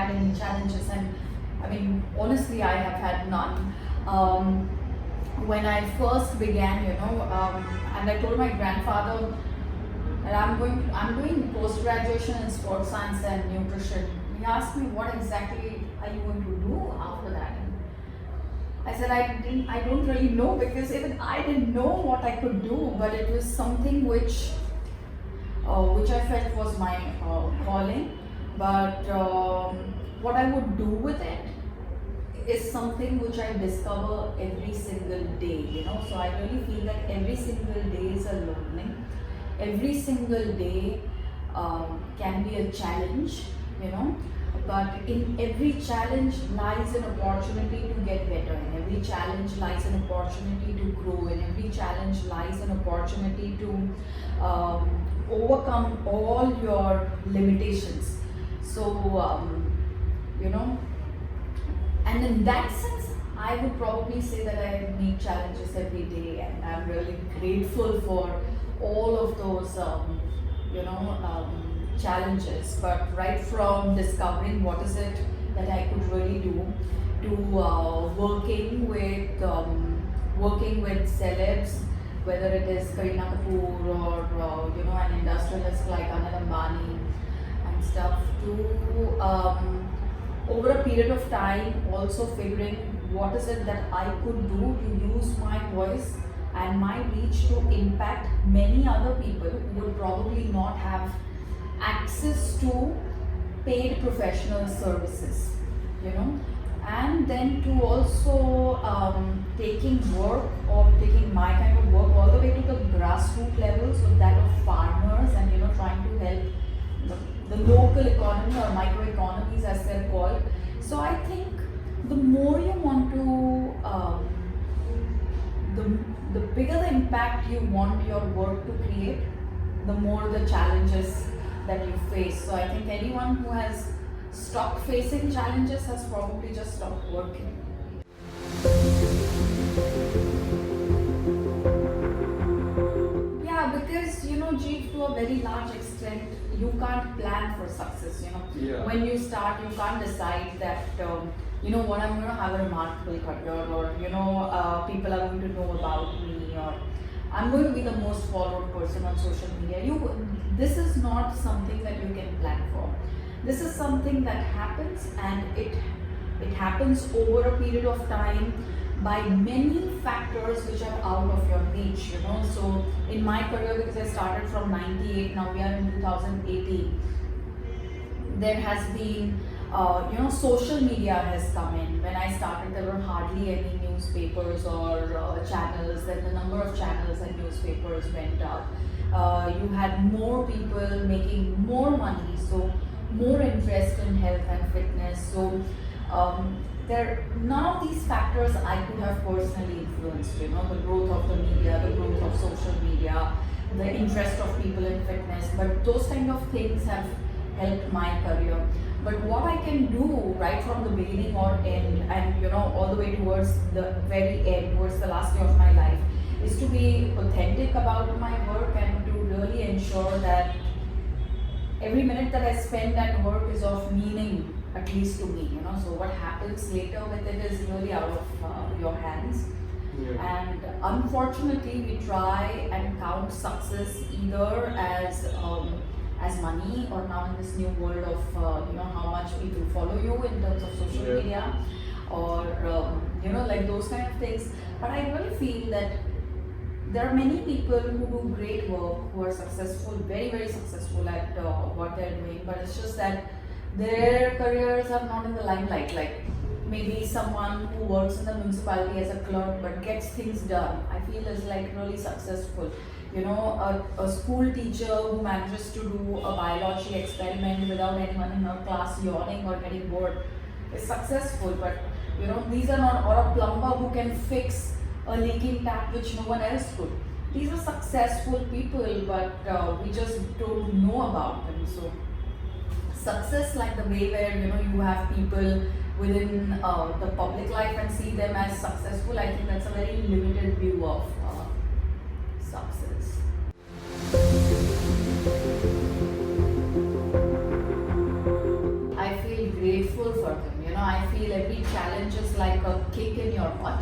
had any challenges, and I mean, honestly, I have had none. When I first began, and I told my grandfather that I'm doing post graduation in sports science and nutrition. He asked me, what exactly are you going to do after that? And I said I don't really know, because even I didn't know what I could do, but it was something which I felt was my calling. But what I would do with it is something which I discover every single day, So I really feel that every single day is a learning. Every single day can be a challenge, But in every challenge lies an opportunity to get better. In every challenge lies an opportunity to grow. In every challenge lies an opportunity to overcome all your limitations. So, and in that sense, I would probably say that I meet challenges every day, and I'm really grateful for all of those, challenges. But right from discovering what is it that I could really do, to working with celebs, whether it is Kareena Kapoor or an industrialist like Anil Ambani and stuff, to over a period of time also figuring what is it that I could do to use my voice and my reach to impact many other people who would probably not have access to paid professional services, and then to also taking my kind of work all the way to the grassroots level, so that of farmers, and trying to help the local economy or microeconomies as they're called. So I think the more you want to, the bigger the impact you want your work to create, the more the challenges that you face. So I think anyone who has stopped facing challenges has probably just stopped working. Yeah, because Jeev, to a very large extent, you can't plan for success. Yeah. When you start, you can't decide that what, I'm going to have a remarkable career, or people are going to know about me, or I'm going to be the most followed person on social media. This is not something that you can plan for. This is something that happens, and it happens over a period of time by many factors which are out of your reach, So in my career, because I started from 98, now we are in 2018, there has been, social media has come in. When I started, there were hardly any newspapers or channels. Then the number of channels and newspapers went up. You had more people making more money, so more interest in health and fitness. So none of these factors I could have personally influenced, the growth of the media, the growth of social media, the interest of people in fitness, but those kind of things have helped my career. But what I can do right from the beginning or end, and all the way towards the very end, towards the last year of my life, is to be authentic about my work and to really ensure that every minute that I spend at work is of meaning, at least to me, So what happens later with it is really out of your hands. Yeah. And unfortunately, we try and count success either as money, or now in this new world of how much people follow you in terms of social media, or like those kind of things. But I really feel that there are many people who do great work, who are successful, very, very successful at what they're doing, but it's just that their careers are not in the limelight. Like maybe someone who works in the municipality as a clerk but gets things done, I feel is like really successful. A school teacher who manages to do a biology experiment without anyone in her class yawning or getting bored is successful. But these are not, or a plumber who can fix a leaking tap which no one else could. These are successful people, but we just don't know about them. So success, like the way where you have people within the public life and see them as successful, I think that's a very limited view of success. I feel grateful your butt,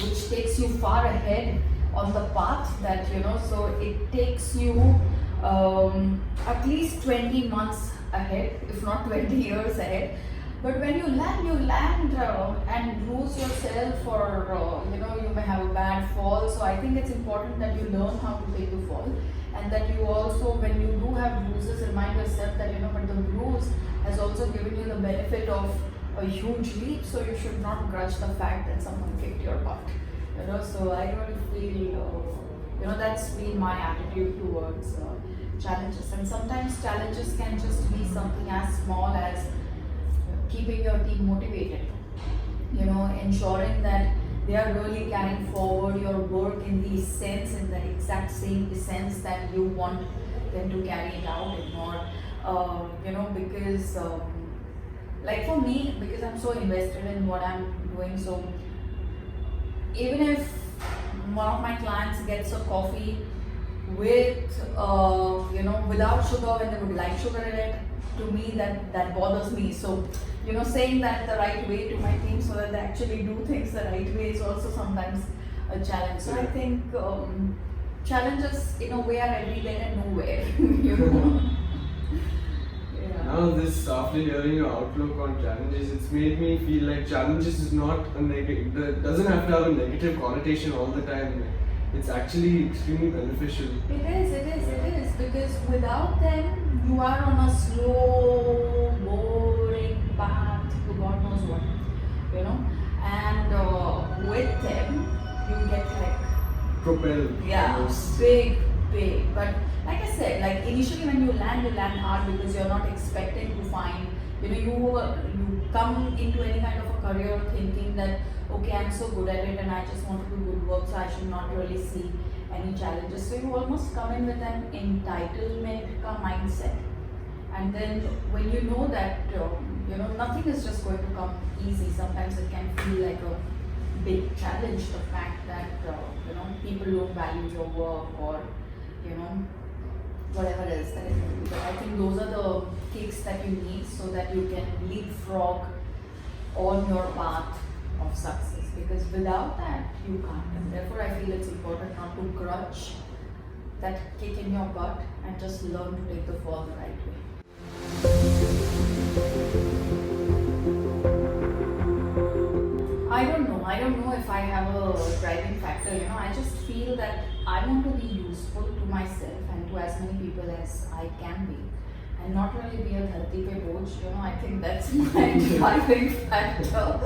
which takes you far ahead on the path that, so it takes you at least 20 months ahead, if not 20 years ahead. But when you land and lose yourself, or you may have a bad fall. So I think it's important that you learn how to take the fall, and that you also, when you do have bruises, remind yourself that but the bruise has also given you the benefit of a huge leap. So you should not grudge the fact that someone kicked your butt. So I really feel that's been my attitude towards challenges. And sometimes challenges can just be something as small as keeping your team motivated, ensuring that they are really carrying forward your work in the exact same sense that you want them to carry it out in, or because like for me, because I'm so invested in what I'm doing, so even if one of my clients gets a coffee with without sugar when they would like sugar in it, to me that bothers me. So saying that the right way to my team so that they actually do things the right way is also sometimes a challenge. So I think challenges in a way are everywhere and nowhere. Now after hearing your outlook on challenges, it's made me feel like challenges is not a negative, it doesn't have to have a negative connotation all the time. It's actually extremely beneficial. It is, because without them, you are on a slow, boring path to God knows what, and with them, you get like propelled. Yeah, big. But like I said, like initially when you land hard because you're not expecting to find, you come into any kind of a career thinking that, okay, I'm so good at it and I just want to do good work, so I should not really see any challenges. So you almost come in with an entitlement mindset. And then when you know that, nothing is just going to come easy, sometimes it can feel like a big challenge, the fact that, people don't value your work, or, whatever else that it may be. But I think those are the kicks that you need so that you can leapfrog on your path of success, because without that you can't. And therefore I feel it's important not to grudge that kick in your butt and just learn to take the fall the right way. I don't know if I have a driving factor, I just feel that I want to be useful to myself and to as many people as I can be, and not really be a dharti pe boj, I think that's my driving factor,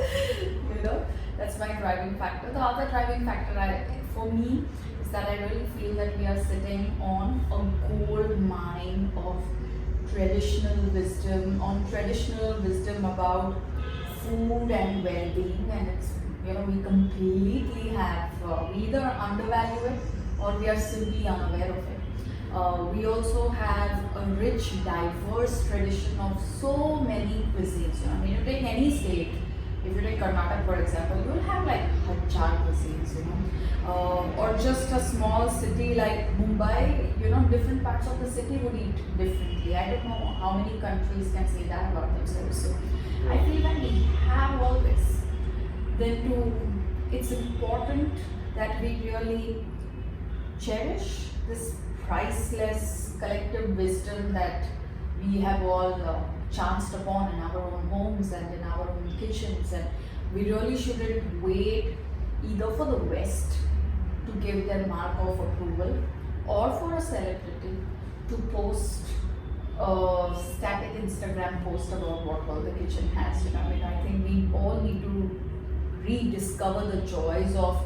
that's my driving factor. The other driving factor for me is that I really feel that we are sitting on a gold mine of traditional wisdom about food and well-being, and it's we completely have we either undervalue it or we are simply unaware of it. We also have a rich, diverse tradition of so many cuisines. You take any state. If you take Karnataka, for example, you will have like 1,000 cuisines, or just a small city like Mumbai, different parts of the city would eat differently. I don't know how many countries can say that about themselves. So I feel that we have all this. Then it's important that we really cherish this priceless collective wisdom that we have all chanced upon in our own homes and in our own kitchens, and we really shouldn't wait either for the West to give their mark of approval or for a celebrity to post a static Instagram post about what all the kitchen has. I think we all need to rediscover the joys of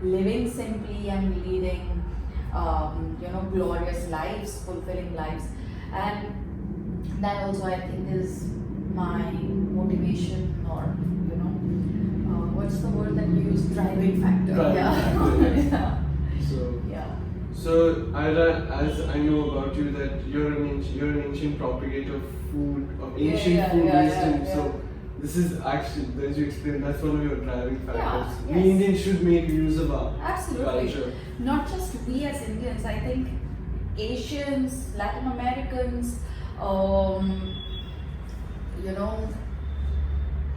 living simply and leading glorious lives, fulfilling lives. And that also I think is my motivation, or what's the word that you use? Driving factor. So as I know about you that you're an ancient propagator of food, of ancient food wisdom. So this is actually, as you explained, that's one of your driving factors. Yes. We Indians should make use of our Absolutely. culture. Not just we as Indians, I think Asians, Latin Americans,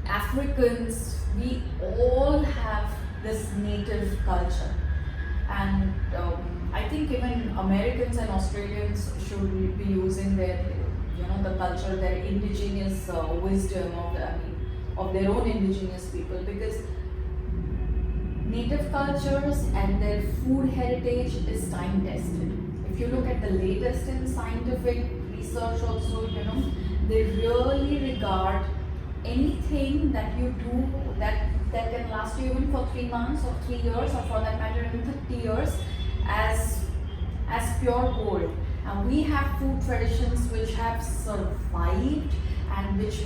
Africans, we all have this native culture. And I think even Americans and Australians should be using their, the culture, their indigenous wisdom of their own indigenous people, because native cultures and their food heritage is time tested. If you look at the latest in scientific research also, they really regard anything that you do that can last you even for 3 months or 3 years, or for that matter even 30 years, as pure gold. And we have food traditions which have survived, and which,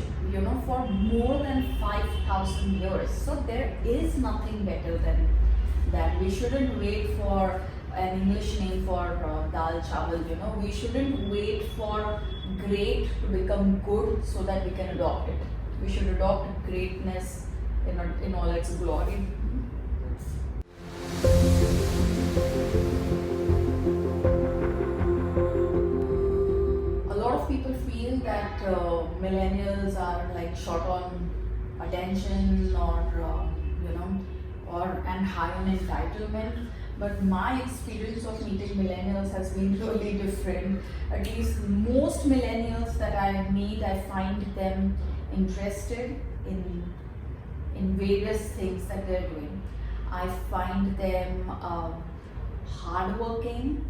for more than 5,000 years. So there is nothing better than that. We shouldn't wait for an English name for dal chawal, we shouldn't wait for great to become good so that we can adopt it. We should adopt greatness in all its glory. A lot of people feel that millennials are like short on attention, or and high on entitlement. But my experience of meeting millennials has been really different. At least most millennials that I meet, I find them interested in various things that they're doing. I find them hardworking,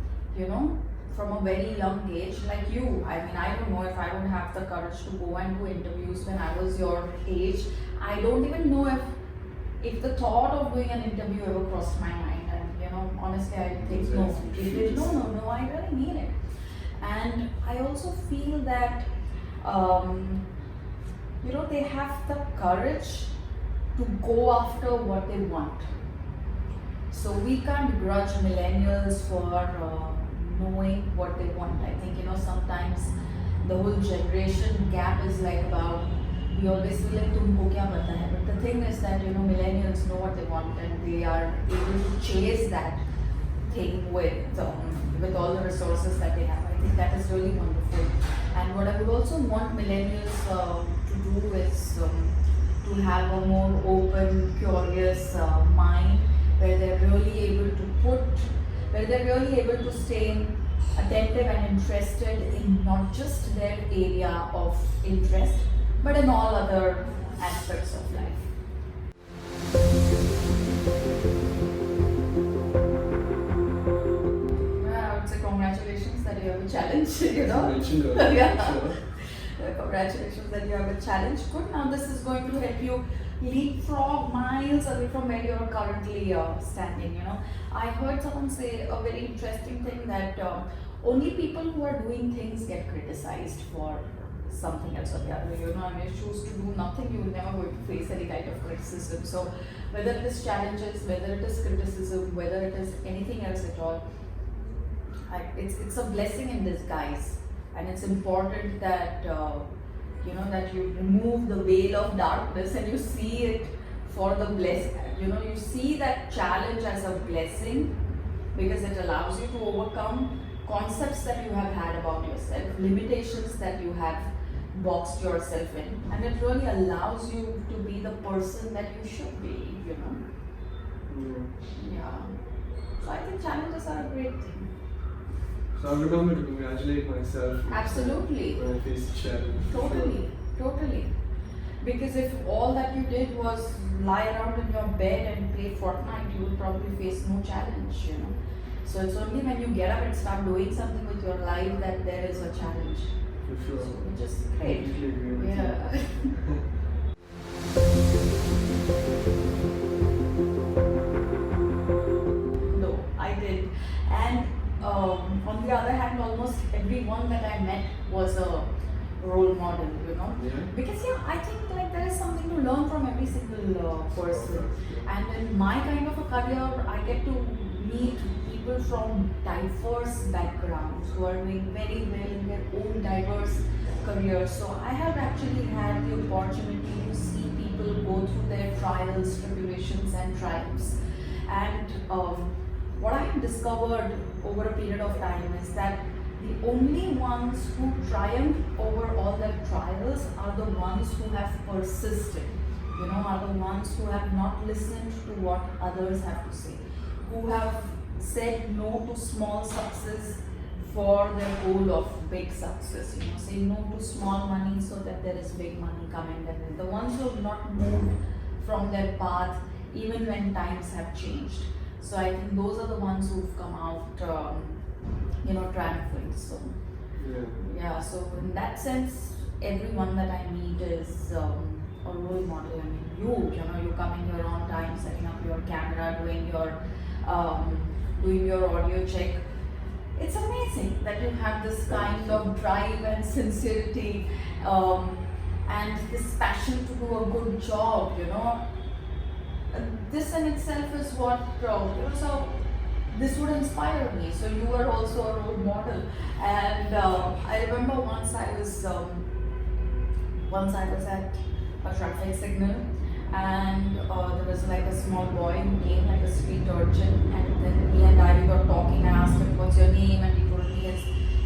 from a very young age, like you. I mean, I don't know if I would have the courage to go and do interviews when I was your age. I don't even know if the thought of doing an interview ever crossed my mind. And honestly, I think no. No, I really mean it. And I also feel that they have the courage to go after what they want. So we can't grudge millennials for knowing what they want. I think, sometimes the whole generation gap is like about, we always feel like tumko kya pata hai. But the thing is that, millennials know what they want, and they are able to chase that thing with all the resources that they have. I think that is really wonderful. And what I would also want millennials to do is to have a more open, curious mind, where they're really able to stay attentive and interested in not just their area of interest, but in all other aspects of life. Well, I would say congratulations that you have a challenge, Congratulations that you have a challenge. Good. Now this is going to help you leapfrog miles away from where you are currently standing. I heard someone say a very interesting thing, that only people who are doing things get criticized for something else or the other. I may choose to do nothing, you will never going to face any kind of criticism. So whether it is challenges, whether it is criticism, whether it is anything else at all, it's a blessing in disguise. And it's important that that you remove the veil of darkness and you see it for the blessing. You see that challenge as a blessing, because it allows you to overcome concepts that you have had about yourself, limitations that you have boxed yourself in, and it really allows you to be the person that you should be. Yeah. So I think challenges are a great thing. So I'll remember to congratulate myself. Absolutely. When I face a challenge. Totally. Because if all that you did was lie around in your bed and play Fortnite, you would probably face no challenge, So it's only when you get up and start doing something with your life that there is a challenge. For sure. So, which is great. I completely agree with you. No, I did. And on the other hand, almost everyone that I met was a role model, Yeah. Because I think like there is something to learn from every single person. And in my kind of a career, I get to meet people from diverse backgrounds who are doing very well in their own diverse careers. So I have actually had the opportunity to see people go through their trials, tribulations and triumphs. And what I have discovered over a period of time is that the only ones who triumph over all their trials are the ones who have persisted. are the ones who have not listened to what others have to say, who have said no to small success for their goal of big success. Say no to small money so that there is big money coming. And the ones who have not moved from their path even when times have changed. So I think those are the ones who've come out, triumphant. So yeah. So in that sense, everyone that I meet is a role model. I mean, you coming here on time, setting up your camera, doing your audio check. It's amazing that you have this kind of drive and sincerity, and this passion to do a good job. This in itself is what so this would inspire me. So you are also a role model, and I remember once I was at a traffic signal, and there was like a small boy who came, like a street urchin, and then he and I were talking. I asked him, "What's your name?" and he told me his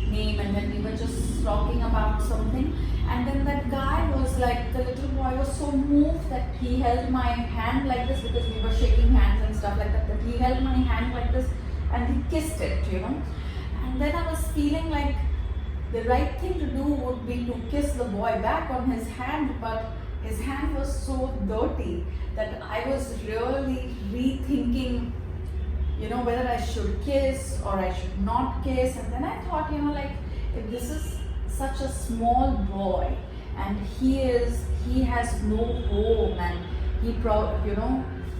name, and then we were just talking about something, and then that guy was like, the little boy was so moved that he held my hand like this, because we were shaking hands and stuff like that, but he held my hand like this and he kissed it, and then I was feeling like the right thing to do would be to kiss the boy back on his hand, but his hand was so dirty that I was really rethinking, whether I should kiss or I should not kiss. And then I thought, if this is such a small boy and he has no home, and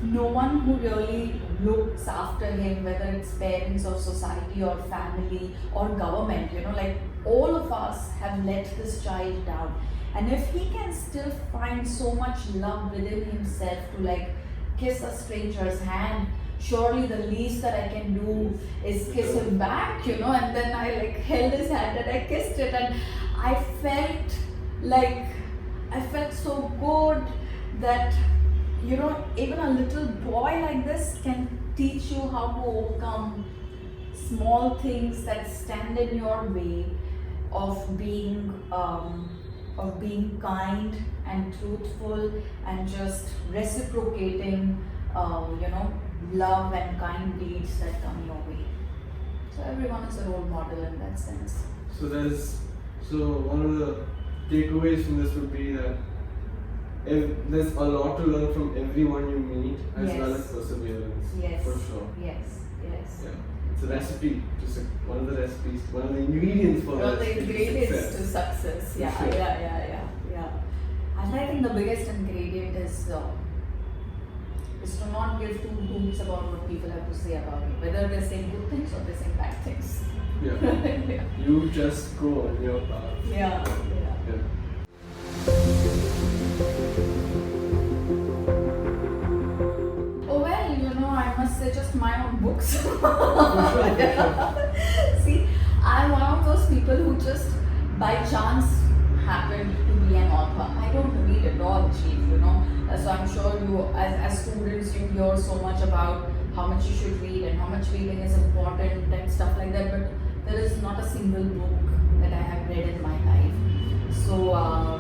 no one who really looks after him, whether it's parents or society or family or government, all of us have let this child down. And if he can still find so much love within himself to kiss a stranger's hand, surely the least that I can do is kiss him back, and then I held his hand and I kissed it, and I felt so good that, even a little boy like this can teach you how to overcome small things that stand in your way of being kind and truthful and just reciprocating, love and kind deeds that come your way. So everyone is a role model in that sense. So one of the takeaways from this would be that there's a lot to learn from everyone you meet, as well as perseverance. Yes. For sure. Yes. Yeah. It's a recipe, one of the recipes, one of the ingredients for to success. Yeah, sure. yeah. And I think the biggest ingredient is to not give two hoots about what people have to say about you, whether they're saying good things or they're saying bad things. Yeah. You just go on your path. Yeah. Oh well, I must say just my own books. See, I'm one of those people who just by chance happened to be an author. I don't read at all, Chief, So I'm sure you, as students, you hear so much about how much you should read and how much reading is important and stuff like that, but there is not a single book that I have read in my life. So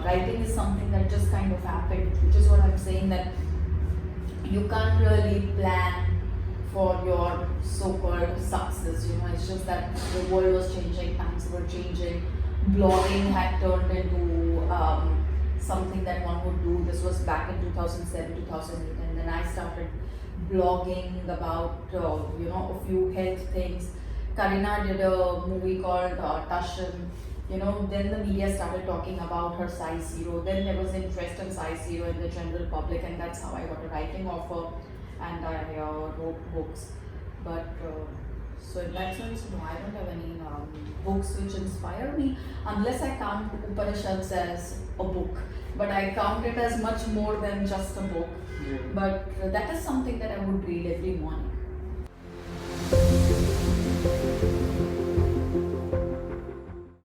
writing is something that just kind of happened, which is what I'm saying, that you can't really plan for your so-called success. It's just that the world was changing, times were changing, blogging had turned into something that one would do. This was back in 2007, 2008, and then I started blogging about a few health things. Karina did a movie called Tashan. Then the media started talking about her size zero. Then there was interest in size zero in the general public, and that's how I got a writing offer, and I wrote books. But so in that sense, no, I don't have any books which inspire me, unless I count Upanishads as a book. But I count it as much more than just a book. Yeah. But that is something that I would read every morning.